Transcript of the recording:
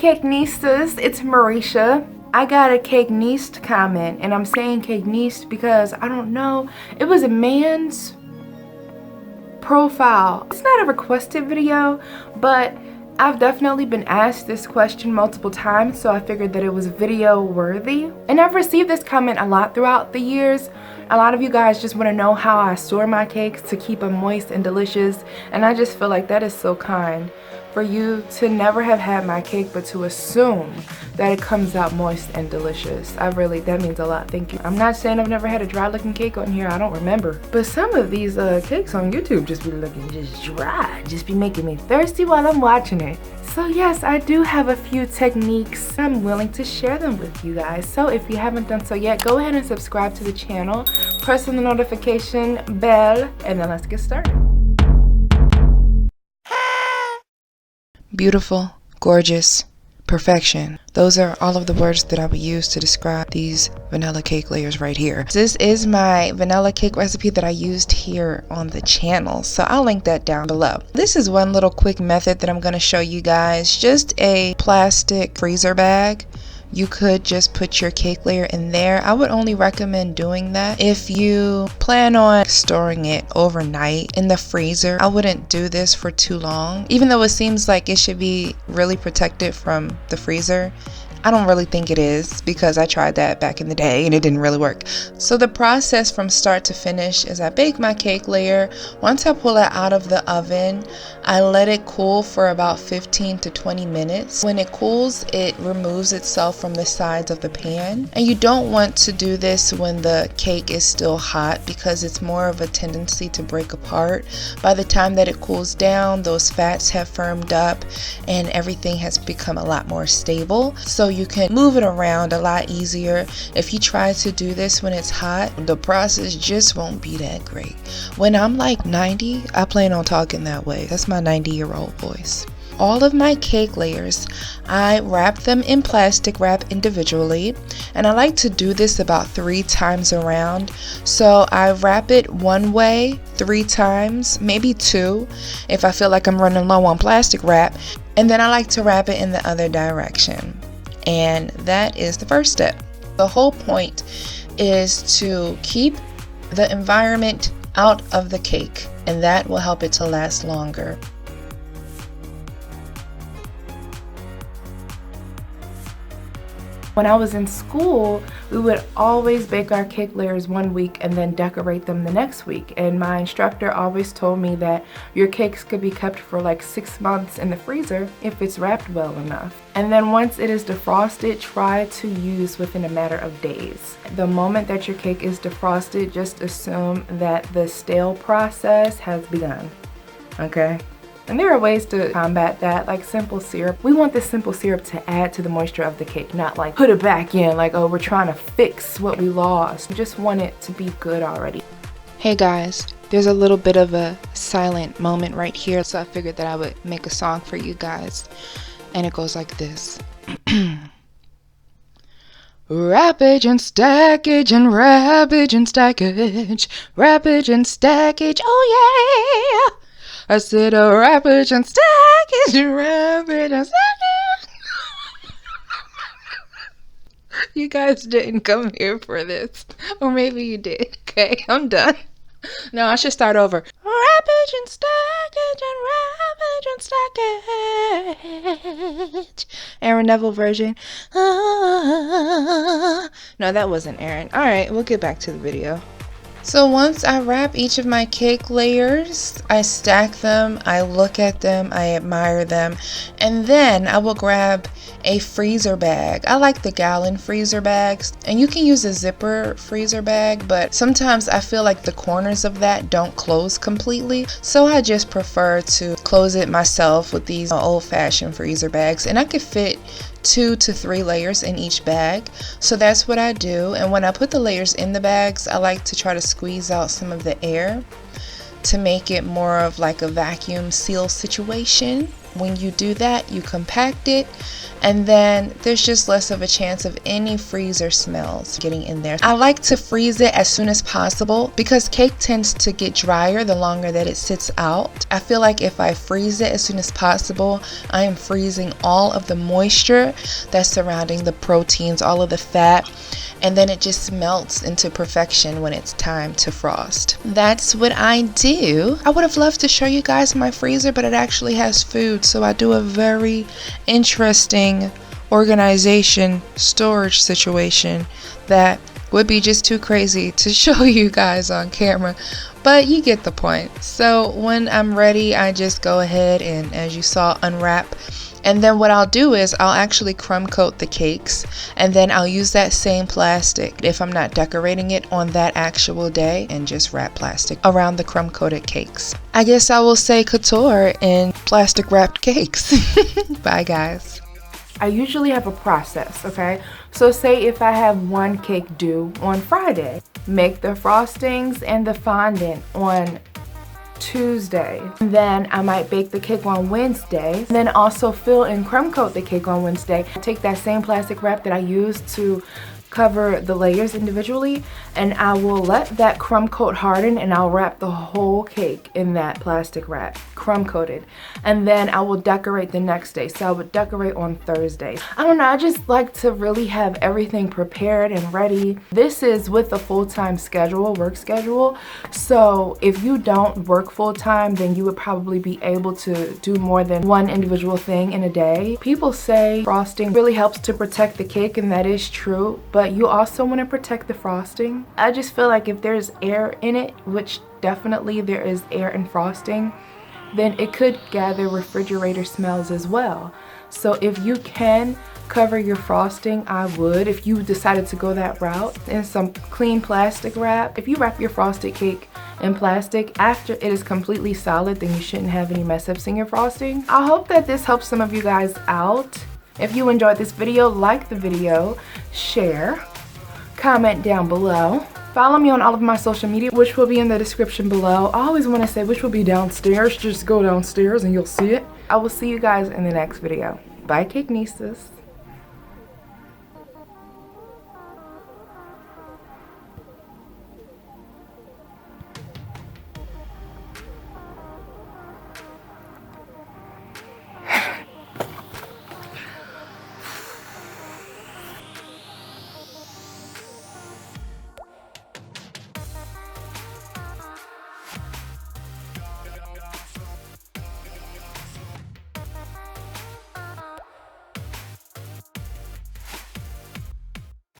Cakenistas, it's Marisha. I got a Cakenist comment, and I'm saying Cakenist because I don't know, it was a man's profile. It's not a requested video, but I've definitely been asked this question multiple times, so I figured that it was video worthy. And I've received this comment a lot throughout the years. A lot of you guys just want to know how I store my cakes to keep them moist and delicious, and I just feel like that is so kind for you to never have had my cake but to assume that it comes out moist and delicious. That means a lot. Thank you. I'm not saying I've never had a dry looking cake on here, I don't remember, but some of these cakes on YouTube just be looking just dry, just be making me thirsty while I'm watching it. So yes, I do have a few techniques. I'm willing to share them with you guys. So if you haven't done so yet, go ahead and subscribe to the channel, press on the notification bell, and then let's get started. Beautiful, gorgeous, perfection. Those are all of the words that I would use to describe these vanilla cake layers right here. This is my vanilla cake recipe that I used here on the channel, so I'll link that down below. This is one little quick method that I'm going to show you guys. Just a plastic freezer bag. You could just put your cake layer in there. I would only recommend doing that if you plan on storing it overnight in the freezer. I wouldn't do this for too long. Even though it seems like it should be really protected from the freezer, I don't really think it is, because I tried that back in the day and it didn't really work. So the process from start to finish is I bake my cake layer. Once I pull it out of the oven, I let it cool for about 15 to 20 minutes. When it cools, it removes itself from the sides of the pan. And you don't want to do this when the cake is still hot, because it's more of a tendency to break apart. By the time that it cools down, those fats have firmed up and everything has become a lot more stable. So you can move it around a lot easier. If you try to do this when it's hot, the process just won't be that great. When I'm like 90, I plan on talking that way. That's my 90-year-old voice. All of my cake layers, I wrap them in plastic wrap individually, and I like to do this about 3 times around. So I wrap it one way 3 times, maybe 2 if I feel like I'm running low on plastic wrap, and then I like to wrap it in the other direction. And that is the first step. The whole point is to keep the environment out of the cake, and that will help it to last longer. When I was in school, we would always bake our cake layers one week and then decorate them the next week. And my instructor always told me that your cakes could be kept for like 6 months in the freezer if it's wrapped well enough. And then once it is defrosted, try to use within a matter of days. The moment that your cake is defrosted, just assume that the stale process has begun, okay? And there are ways to combat that, like simple syrup. We want this simple syrup to add to the moisture of the cake, not like put it back in, like, oh, we're trying to fix what we lost. We just want it to be good already. Hey guys, there's a little bit of a silent moment right here, so I figured that I would make a song for you guys. And it goes like this. Wrappage and stackage and wrappage and stackage, wrappage and stackage, oh yeah! I said a wrappage and stackage, wrappage and stackage. You guys didn't come here for this, or maybe you did. Okay, I'm done. No, I should start over. Wrappage and stackage and wrappage and stackage. Aaron Neville version. No, that wasn't Aaron. All right, we'll get back to the video. So once I wrap each of my cake layers, I stack them, I look at them, I admire them, and then I will grab a freezer bag. I like the gallon freezer bags, and you can use a zipper freezer bag, but sometimes I feel like the corners of that don't close completely, so I just prefer to close it myself with these old-fashioned freezer bags, and I could fit 2 to 3 layers in each bag. So that's what I do, and when I put the layers in the bags, I like to try to squeeze out some of the air to make it more of like a vacuum seal situation. when you do that, you compact it, and then there's just less of a chance of any freezer smells getting in there. I like to freeze it as soon as possible because cake tends to get drier the longer that it sits out. I feel like if I freeze it as soon as possible, I am freezing all of the moisture that's surrounding the proteins, all of the fat, and then it just melts into perfection when it's time to frost. That's what I do. I would have loved to show you guys my freezer, but it actually has food, so I do a very interesting organization storage situation that would be just too crazy to show you guys on camera, but you get the point. So when I'm ready, I just go ahead and, as you saw, unwrap. And then what I'll do is I'll actually crumb coat the cakes, and then I'll use that same plastic if I'm not decorating it on that actual day, and just wrap plastic around the crumb coated cakes. I guess I will say couture in plastic wrapped cakes. Bye guys. I usually have a process, okay? So say if I have one cake due on Friday, make the frostings and the fondant on Tuesday. Then I might bake the cake on Wednesday, and then also fill and crumb coat the cake on Wednesday. I take that same plastic wrap that I used to cover the layers individually, and I will let that crumb coat harden, and I'll wrap the whole cake in that plastic wrap, crumb coated, and then I will decorate the next day. So I would decorate on Thursday. I don't know, I just like to really have everything prepared and ready. This is with a full-time schedule, work schedule, so if you don't work full-time, then you would probably be able to do more than one individual thing in a day. People say frosting really helps to protect the cake, and that is true, but you also want to protect the frosting. I just feel like if there's air in it, which definitely there is air in frosting, then it could gather refrigerator smells as well. So if you can cover your frosting, I would, if you decided to go that route, in some clean plastic wrap. If you wrap your frosted cake in plastic after it is completely solid, then you shouldn't have any mess ups in your frosting. I hope that this helps some of you guys out. If you enjoyed this video, like the video, share, comment down below. Follow me on all of my social media, which will be in the description below. I always want to say which will be downstairs. Just go downstairs and you'll see it. I will see you guys in the next video. Bye, Cake Nistas.